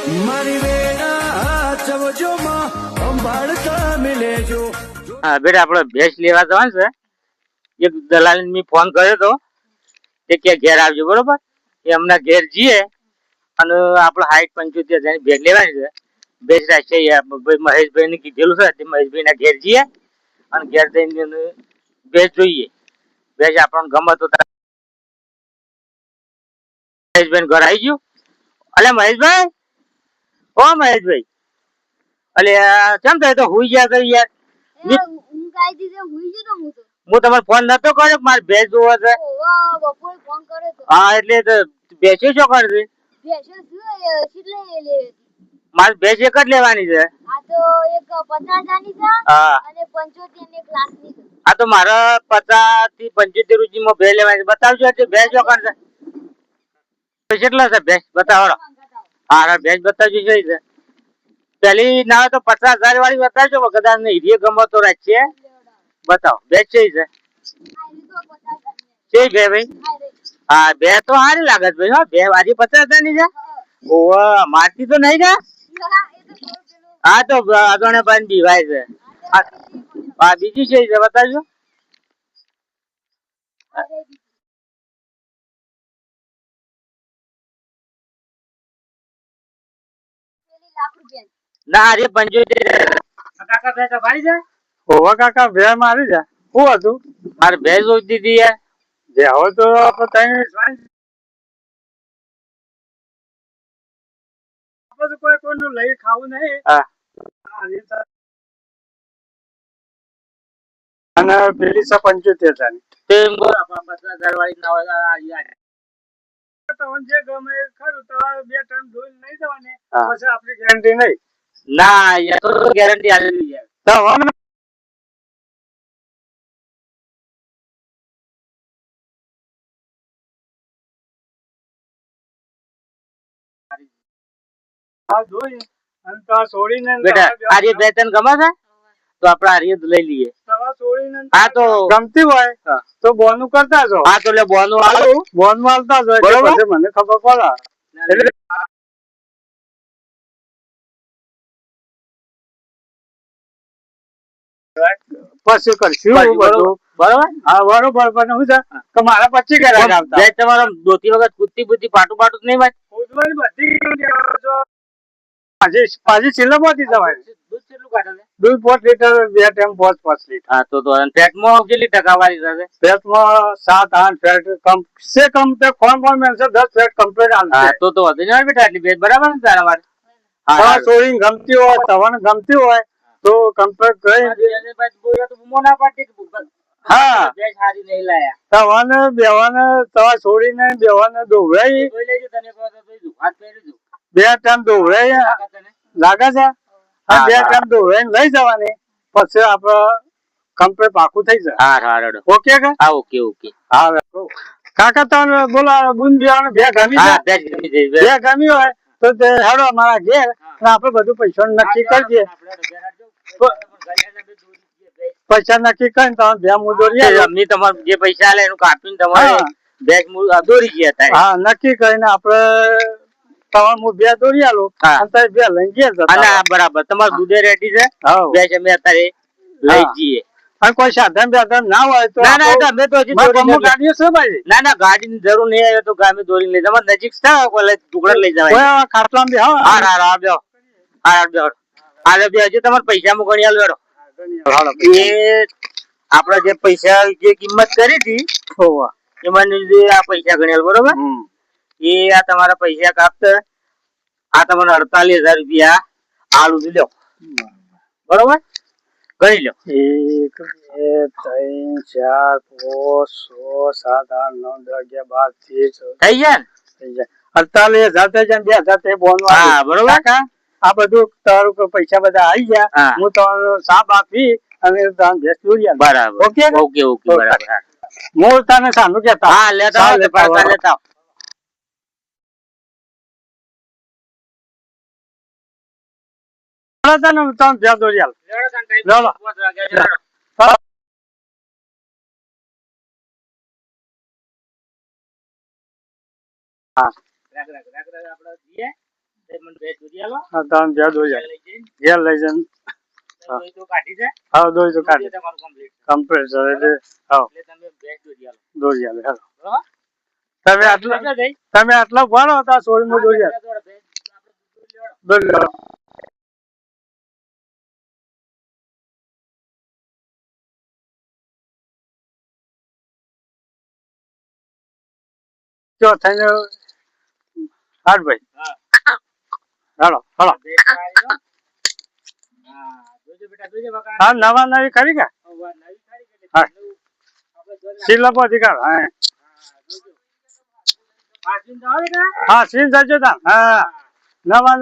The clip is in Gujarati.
મારી વેડા ચવજોમાં અંબાડતા મિલે જો. હા બેટા આપડે ભેંસ લેવા જવાનું છે. એક દલાલ ને ફોન કર્યો તો કે ઘેર આવજો બરોબર. એ હમણાં ઘેર જઈએ અને આપડે 60-75 હજારની ભેંસ લેવાની છે. ભેંસ રાખીએ મહેશભાઈ ને કીધેલું છે. મહેશભાઈ ના ઘેર જઈએ અને ઘેર જઈને ભેંસ જોઈએ. ભેંસ આપણને ગમે તો મહેશભાઈ ઘર આવી ગયું. અલે મહેશભાઈ, ઓ મહેશભાઈ, અલે કેમ થાય તો હુઈ ગયા તો યાર. હું તમારે ફોન નતો કર્યો મારે ભેંસ જોવો છે. હા એટલે ભેંસો શું કરશે? મારે ભેંસ એક જ લેવાની છે. હા તો મારે 50 થી 75 રૂપિયામાં ભેંસ લેવાની છે. બતાવજો ભેંસ શું કરશે? કેટલા છે ભેંસ બતાવો. હા ભેંસ બતાવજો છે. પેલી ના હોય તો 50,000 વાળી બતાવજો. કદાચ ને હીરી ગમો તો રાખીએ. બતાવો ભેંસ છે બે ભાઈ. હા બે તો સારી લાગે ભાઈ. હા બે આજે 50,000 ની છે. ઓહ મારતી તો નહીં ને. હા તો અગણે પણ દીવાય છે. હા બીજી છે બતાવજો. ના અરે 75 કાકા બે તો ભાઈ છે. ઓવા કાકા ભે મારી જા. શું હતું? મારે ભેંસ જોઈ દીધી યાર. જે હવે તો કોઈ કોઈનું લઈ ખાવું નહીં. હા અને પેલી 75,000 ની. તે 50,000 વાળી ના હોય જે ગમે એ ખરું તો બે ટાઈમ ધોઈ નહીં જવાની. પછી આપણી ગેરંટી નહીં. ના યાર તો ગેરંટી આલેલી યાર. તો હા જોઈ અને તો છોડીને બેટા આર્ય બે તને ગમે છે તો આપણે આર્ય લઈ લઈએ. હા તો ગમતી હોય તો બોનું કરતા જો. હા તો એટલે બોનું આલું. બોન માલતા જો એટલે મને ખબર પડે. એટલે પછી કરશું બધું બરોબર. હા બરોબર પણ શું છે કે મારા 25 ગ્રાહક આવતા. બે તમારો દોતી વખત કુત્તી બુત્તી પાટું પાટું નહીં વાત. પાછી સિલમોથી જવાય. દૂધ કેટલું કાઢે છે? દૂધ 5 લીટર બે ટાઈમ 5 લીટર. હા તો ફેટમાં કેટલી ટકાવારી થશે? ફેટમાં 7-8 ફેટ કમ સે કમ તે કોણ મેનસે 10 ફેટ કમ્પ્લીટ આવશે. હા તો વધુ નહીં બેટા એટલી ભેટ બરાબર ને તારા વાત. હા સોળી ગમતી હોય તવણ ગમતી હોય તો કમ્પ્લીટ કરી. હા તવણ બેવાને તવા છોડીને બેવાને દોવરાઈ બે ટાઈમ દોવરાઈ લાગે છે. હા બે ટાઈમ દોવરાઈને લઈ જવાની પછી આપડે કમ્પ્લીટ પાકું થઈ જાય. હા હા ઓકે કે હા ઓકે ઓકે. હા કાકા તમે બોલો બુન બેવાને બે ગમી છે. બે ગમી હોય તો તે હેડો મારા ઘેર આપડે બધું પૈસા નક્કી કરજે. પૈસા નક્કી કરીને તમે બે મુદોરી અમને તમારે જે પૈસા આલે એનું કાપીને તમારે બેગ દોરી ગયા. હા નક્કી કરીને આપડે તમારે હું બે દોરી આલું અને બે લઈ ગયા. બરાબર તમારું દૂધે રેડી છે. બેગ અમે અત્યારે લઈ જઈએ. અને કોઈ સાધન બેધન ના હોય તો ના ના અમે તો હજી ગાડીઓ છે ભાઈ. ના ના ગાડી ની જરૂર નહીં આવે તો ગામે દોરી લઈ જવા. નજીક ટુકડા લઈ જવાય. ખાટલામાં બે હા હજી તમારે પૈસા ગણી આલો. એ આપડે જે પૈસા જે કિંમત કરી હતી એમાં આ પૈસા ગણેલ બરોબર. એ આ તમારા પૈસા કાપશે. આ તમારે 48,000 રૂપિયા આલુ લો બરોબર. ગણી લો. 1 2 3 4 5 6 7 8 9 10 11 12 13 14 થઈ ગયા ને. 48,000 થઈ જાય 2,000 તે બોન. હા બરોબર. આ બધું તારું પૈસા બધા આવી ગયા. હું તો સાપ આપી અને ભેંસ દોરી આલી. બરાબર ઓકે ઓકે ઓકે બરાબર. હું તને સાનું કેતા. હા લેતા લેતા. તમે ભેંસ દોરી આલ. મને ભેંસ દોરી આલો. હા તમે ઘેર દોઈ જાય લઈ જઈને ઘેર લઈ જઈને દોરી તો કાઢી છે. હા દોઈ તો કાઢી તમારું કમ્પ્લીટ. કમ્પ્લીટ સર એટલે હા એટલે તમે ભેંસ દોરી આલો. દોઈ આવે હેલો બરોબર? તમે આટલા ભણો તો આ સોળીમાં દોઈ આવે દોઈ લો જો થઈને હાટ ભાઈ હા. હેલો હેલો ભેંસ વાળી લો. હા, જોજો બેટા, જોજો બકા. હા નવા નવી ખરી કે હવે નવી સારી કે હા. નવું આપણે જોઈ સિલપ અધિકાર હા હા, જોજો. પાછું તો આવે ને? હા સીન થજો તા હા નવા